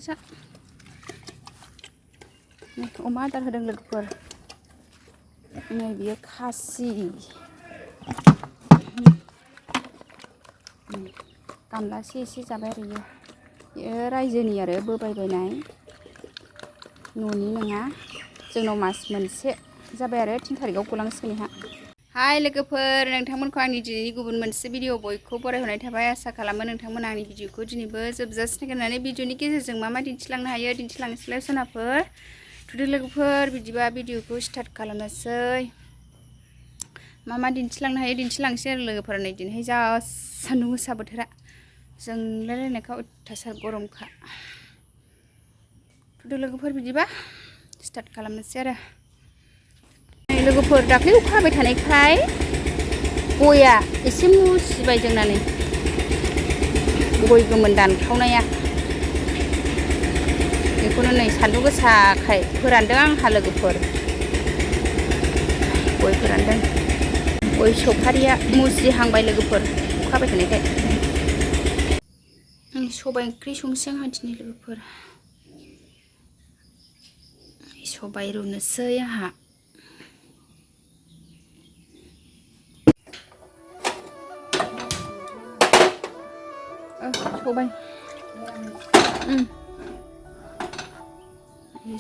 फिसा अमा आदार होदों लोगोफोर नै बियो खासि गामलासे एसे जाबाय आरो बेयो रायजोनि आरो बोबायबायनाय न'नि नङा जोंनाव मास मोनसे जाबाय आरो 3 थारिखआव गलांसिगोन इहा हाय लोगोफोर नोंथांमोनखौ आंनि दिनैनि गुबुन मोनसे भिडिअ बयखौ बरायहरनाय थाबाय आसा खालामो नोंथांमोना आंनि भिडिअखौ दिनैबो जोबजासिम नायनानै भिडिअनि गेजेरजों मा दिन्थिलांनो हायो दिन्थिलांनोसैलाय सोनाफोर थुदो लोगोफोर बिदिबा भिडिअखौ स्टार्ट खालामनोसै मा दिन्थिलांनो हायो दिन्थिलांसै आरो लोगोफोर नै दिनैहाय जा सान्दुं गोसा बोथोरा जोंलायलायनायखा अयथासार गरमखा थुदो लोगोफोर बिदिबा स्टार्ट खालामनोसै आरो लोगोफोर दाख्लै अखा हाबाय थानायखाय गया एसे मुसिबाय जोंना नै गय गोमोन दानखावनाया बेखौनो नै सान्दुं गोसाखाय फोरानदों आंहा लोगोफोर गय फोरानदों गय सफारिया मुसिहांबाय लोगोफोर अखा हाबाय थानायखाय सबाइ ओंख्रि संसै आंहा दिनै लोगोफोर सबाइ रुनोसै आंहा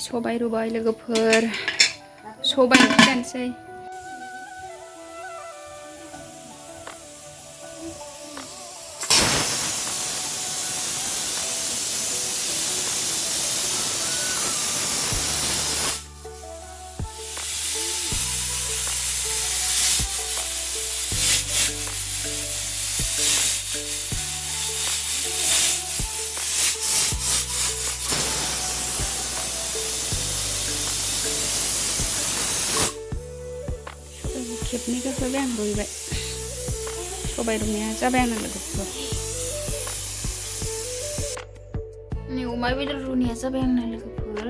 सबाइ रुबाय लोगोफोर सबाइ ओंख्रि जानोसै खेबनै गाखोबाय आं रुइबाय सबाइ रुनाया जाबाय आंना लोगोफोर नै अमा बेदर रुनाया जाबाय आंना लोगोफोर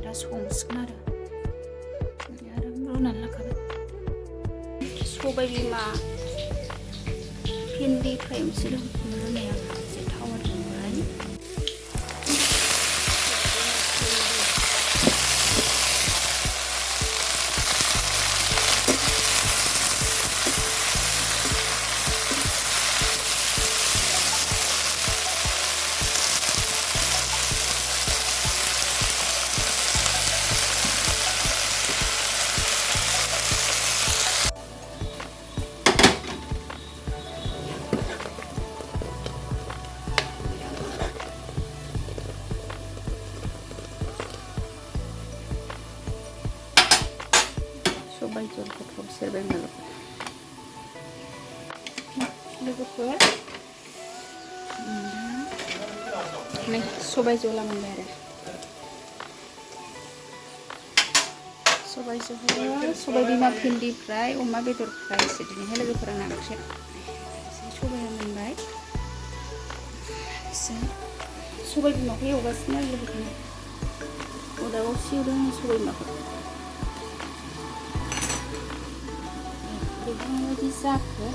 दा संसिगोन आरो रुनानै लाखाबाय सबाइ बिमा भिन्दि फ्राय मोनसे लोगोफोर रुनाया एसे थावा दुंबाय सबाइ जल गोथाव सेरबाय आं लोगोफोर नै सबाइ जला मोनबाय आरो सबाइ जहल सबाइ बिमा भिन्दि फ्राय अमा बेदर फ्राय एसे दिनैहाय लोगोफोर आंना ओंख्रिया सबाइया मोनबाय एसे सबाइ बिमाखौ एवगासिनो आरो लोगोफोर अरदाबावसो एवदों आं सबाइ बिमाखौ माबायदि जाखो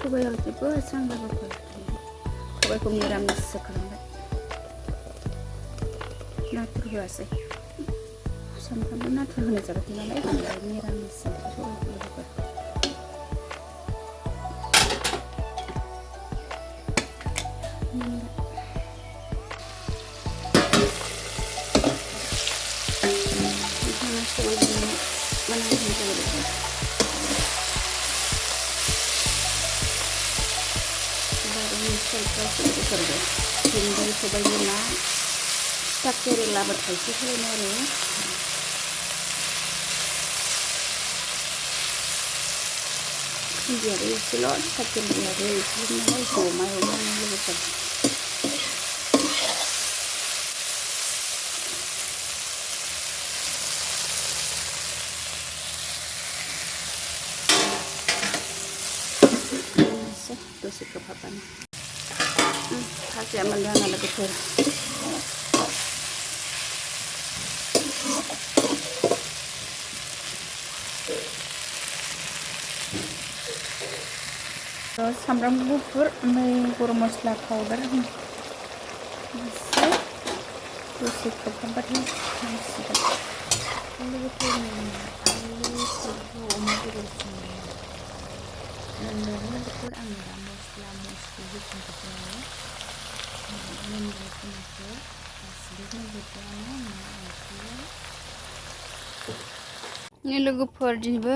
सबाइयाव जोबोद स्रां लोगोफोर सबाइखौ निरामिससो खालामबाय नाथुर होआसै सानफ्रामबो नाथुर होनाय जाबाय थायो नालाय ओमफ्राय निरामिस सबाइखौ लोगोफोर भिन्दि सबाइ बिमा तिता केरेलाबो थाइसे होनो आरो भिन्दियाबो एसेल' तिता केरेलाबो एसेल' नालाय जमायाव लोगोफोर दसे खोबहाबबानो भाजाया मोनदों आंना लोगोफोर। सामब्राम गुफुर ओमफ्राय गरम मस्ला पाउडार दसे खोबहाबबाथाय जासिगोन। लोगोफोर अमा बेदर लोगोफोर आङो दा मस्ला मस्लि होफिनजोब्बाय आरो मोनजाखिनिखौ गासिबो होजोब्बायानो नै लोगोफोर दिनैबो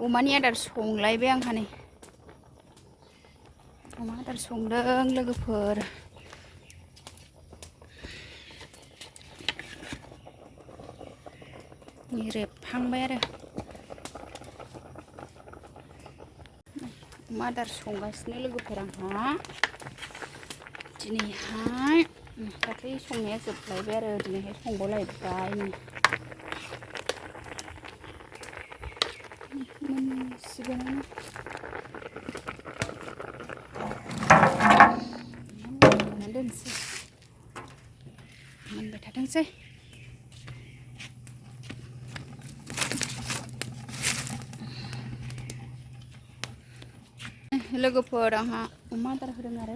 अमानि आदार संलायबाय आंहा नै अमा आदार संदों लोगोफोर। रेबहांबाय आरो अमा आदार संगासिनो लोगोफोर आंहा दिनैहाय दाख्लै संनाया जोबलायबाय आरो दिनैहाय संबावलायबाय मोनसिगोनानो दोनसै मोनबाय थाथोंसै। लोगोफोर आंहा अमा आदार होदों आरो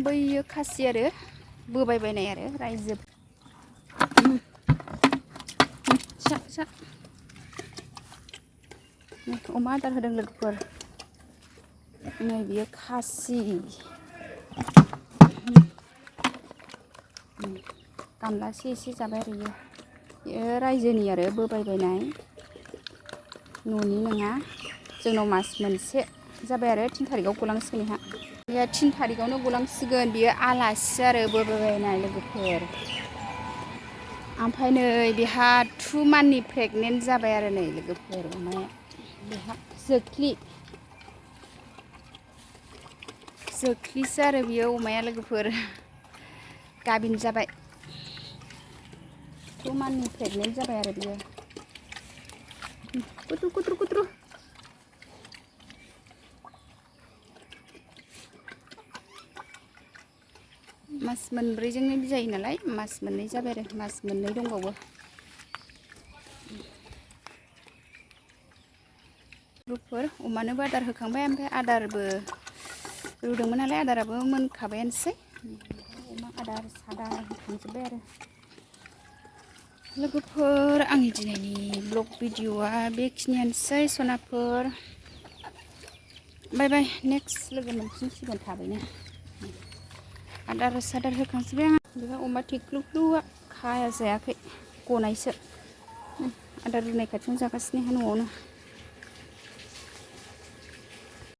बैयो खासि आरो बोबायबायनाय आरो रायजो अमा आदार होदों लोगोफोर। नै बियो खासि गामलासे एसे जाबाय आरो बेयो रायजोनि आरो बोबायबायनाय न'नि नङा। जोंनाव मास मोनसे जाबाय आरो 3 थारिखआव गलांसिगोन बेहा। बेहा 3 थारिखआवनो गलांसिगोन। बियो आलासि आरो बोबायबायनाय लोगोफोर। ओमफ्राय नै बेहा 2 मान्थनि प्रेगनेन्ट जाबाय आरो नै लोगोफोर अमाया। बेहा जोख्लिसो आरो बियो अमाया लोगोफोर गाबिन जाबाय 2 मान्थनि प्रेगनेन्ट जाबाय आरो बियो। कुत्रु कुत्रु कुत्रु मास मोनब्रैजोंनो जायो नालाय मास मोननै जाबाय आरो मास मोननै दंबावो। लोगोफोर अमानोबो आदार होखांबाय ओमफ्राय आदारबो रुदोंमोन नालाय आदाराबो मोनखाबायानोसै। अमा आदार सादार होखांजोब्बाय आरो लोगोफोर आंनि दिनैनि ब्लग भिडिअआ बेखिनियानोसै सनाफोर। बाय बाय नेक्स्ट लोगो मोनफिनसिगोन थाबैनो। आदार सादार होखांजोब्बाय आं। बेहा अमा थिख्लुख्लुआ खाया जायाखै गनायसो। आदार रुनाय खाथियावनो जागासिनो न'आवनो।